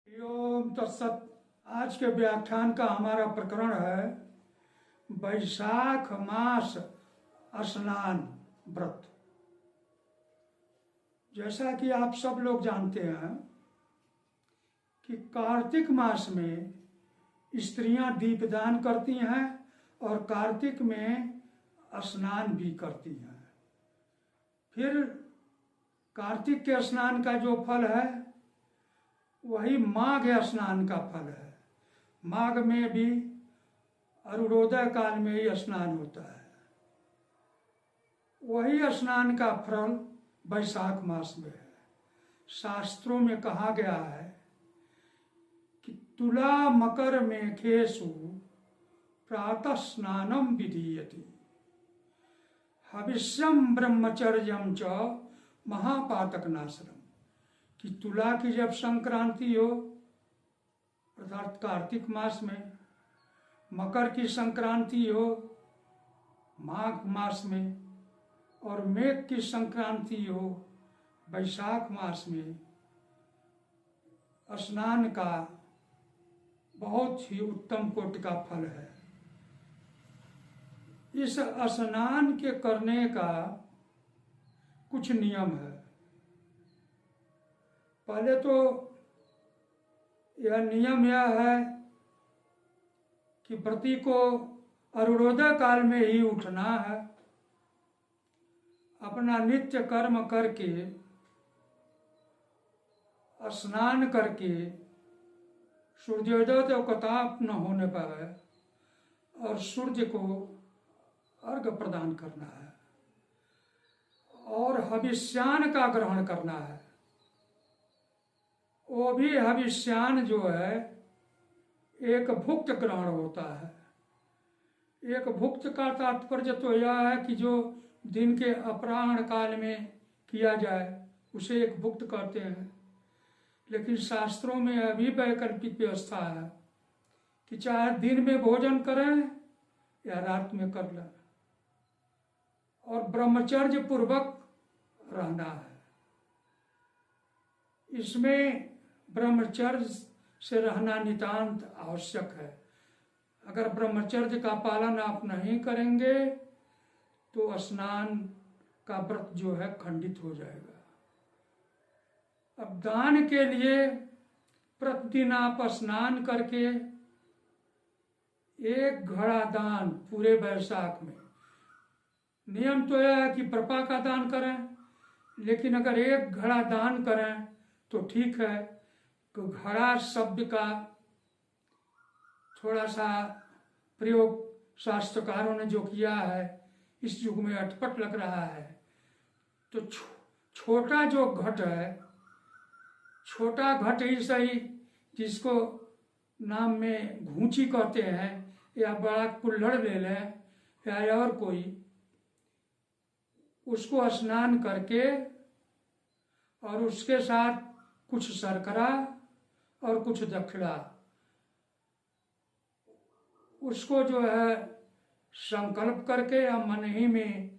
ओम तत्सत। आज के व्याख्यान का हमारा प्रकरण है वैशाख मास स्नान व्रत। जैसा कि आप सब लोग जानते हैं कि कार्तिक मास में स्त्रियां दीपदान करती हैं और कार्तिक में स्नान भी करती हैं। फिर कार्तिक के स्नान का जो फल है वही माघ स्नान का फल है। माघ में भी अरुणोदय काल में ही स्नान होता है। वही स्नान का फल वैशाख मास में है। शास्त्रों में कहा गया है कि तुला मकर मेघेषु प्रातः स्नानम विधीयते हविष्यम ब्रह्मचर्यम च महापातक नाशनम। कि तुला की जब संक्रांति हो अर्थात कार्तिक मास में, मकर की संक्रांति हो माघ मास में, और मेघ की संक्रांति हो वैशाख मास में, स्नान का बहुत ही उत्तम कोटि का फल है। इस स्नान के करने का कुछ नियम है। पहले तो यह नियम यह है कि व्रती को अरुणोदय काल में ही उठना है, अपना नित्य कर्म करके स्नान करके सूर्योदय को कताप न होने पाए और सूर्य को अर्घ्य प्रदान करना है और हविष्यान का ग्रहण करना है। वो भी हविष्यान जो है एक भुक्त ग्रहण होता है। एक भुक्त का तात्पर्य तो यह है कि जो दिन के अपराह्न काल में किया जाए उसे एक भुक्त कहते हैं। लेकिन शास्त्रों में अभी वैकल्पिक व्यवस्था है कि चाहे दिन में भोजन करें या रात में कर लें और ब्रह्मचर्य पूर्वक रहना है। इसमें ब्रह्मचर्य से रहना नितांत आवश्यक है। अगर ब्रह्मचर्य का पालन आप नहीं करेंगे तो स्नान का व्रत जो है खंडित हो जाएगा। अब दान के लिए प्रतिदिन आप स्नान करके एक घड़ा दान पूरे वैशाख में, नियम तो यह है कि प्रपा का दान करें, लेकिन अगर एक घड़ा दान करें तो ठीक है। तो घड़ा शब्द का थोड़ा सा प्रयोग शास्त्रकारों ने जो किया है इस युग में अटपट लग रहा है। तो छोटा जो घट है, छोटा घट ही सही, जिसको नाम में घूंची कहते हैं, या बड़ा कुल्हड़ ले लें या और कोई, उसको स्नान करके और उसके साथ कुछ शर्करा और कुछ दक्षिणा, उसको जो है संकल्प करके या मन ही में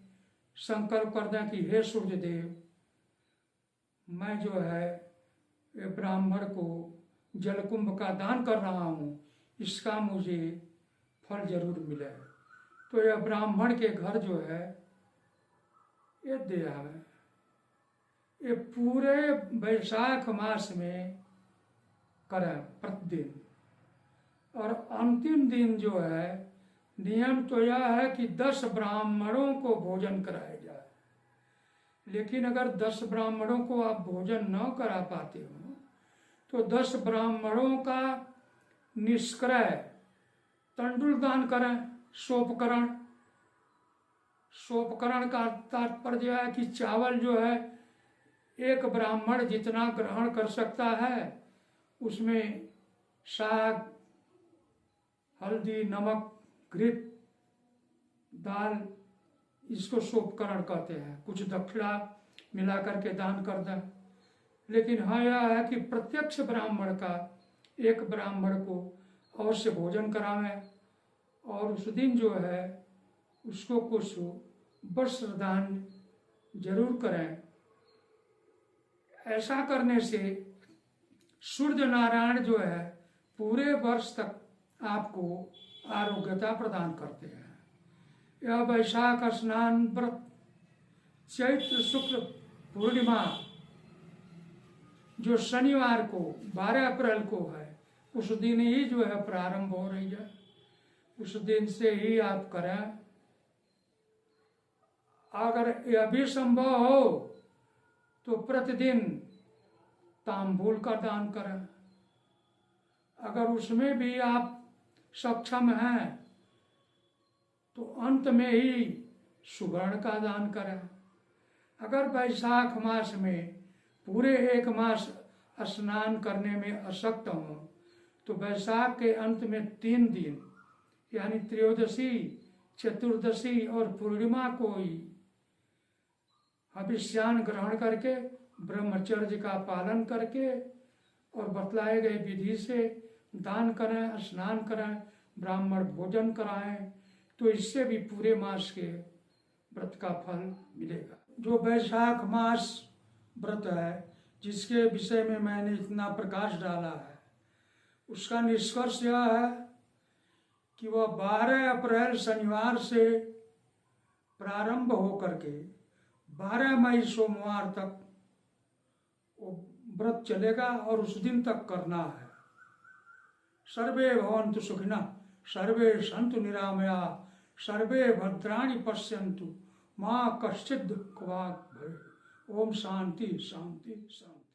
संकल्प कर दें कि हे सूर्यदेव, मैं जो है ये ब्राह्मण को जलकुंभ का दान कर रहा हूँ, इसका मुझे फल जरूर मिले। तो यह ब्राह्मण के घर जो है ये दे आवे। ये पूरे वैशाख मास में करें प्रतिदिन। और अंतिम दिन जो है नियम तो यह है कि 10 ब्राह्मणों को भोजन कराया जाए। लेकिन अगर 10 ब्राह्मणों को आप भोजन न करा पाते हो तो 10 ब्राह्मणों का निष्क्रय तंडुल दान करें। सोपकरण, सोपकरण का तात्पर्य है कि चावल जो है एक ब्राह्मण जितना ग्रहण कर सकता है उसमें साग, हल्दी, नमक, घृत, दाल, इसको सोपकरण कहते हैं। कुछ दक्षिणा मिला करके दान कर दें। लेकिन हाँ यह है कि प्रत्यक्ष ब्राह्मण का एक ब्राह्मण को अवश्य भोजन करावें और उस दिन जो है उसको कुछ वस्त्र दान जरूर करें। ऐसा करने से सूर्य नारायण जो है पूरे वर्ष तक आपको आरोग्यता प्रदान करते हैं। यह वैशाख स्नान व्रत चैत्र शुक्ल पूर्णिमा जो शनिवार को 12 अप्रैल को है, उस दिन ही जो है प्रारंभ हो रही है। उस दिन से ही आप करें। अगर यह भी संभव हो तो प्रतिदिन तांबूल का दान करें। अगर उसमें भी आप सक्षम हैं तो अंत में ही सुवर्ण का दान करें। अगर वैशाख मास में पूरे 1 मास स्नान करने में अशक्त हों तो वैशाख के अंत में 3 दिन यानी त्रयोदशी, चतुर्दशी और पूर्णिमा को ही हविष्यान ग्रहण करके ब्रह्मचर्य का पालन करके और बतलाए गए विधि से दान करें, स्नान करें, ब्राह्मण भोजन कराएं, तो इससे भी पूरे मास के व्रत का फल मिलेगा। जो वैशाख मास व्रत है जिसके विषय में मैंने इतना प्रकाश डाला है, उसका निष्कर्ष यह है कि वह 12 अप्रैल शनिवार से प्रारंभ होकर के 12 मई सोमवार तक वो व्रत चलेगा और उस दिन तक करना है। सर्वे भवन्तु सुखिनः, सर्वे सन्तु निरामयाः, सर्वे भद्राणि पश्यन्तु, मां कश्चित् दुःखभाग् भवेत्। ओम शांति शांति शांति।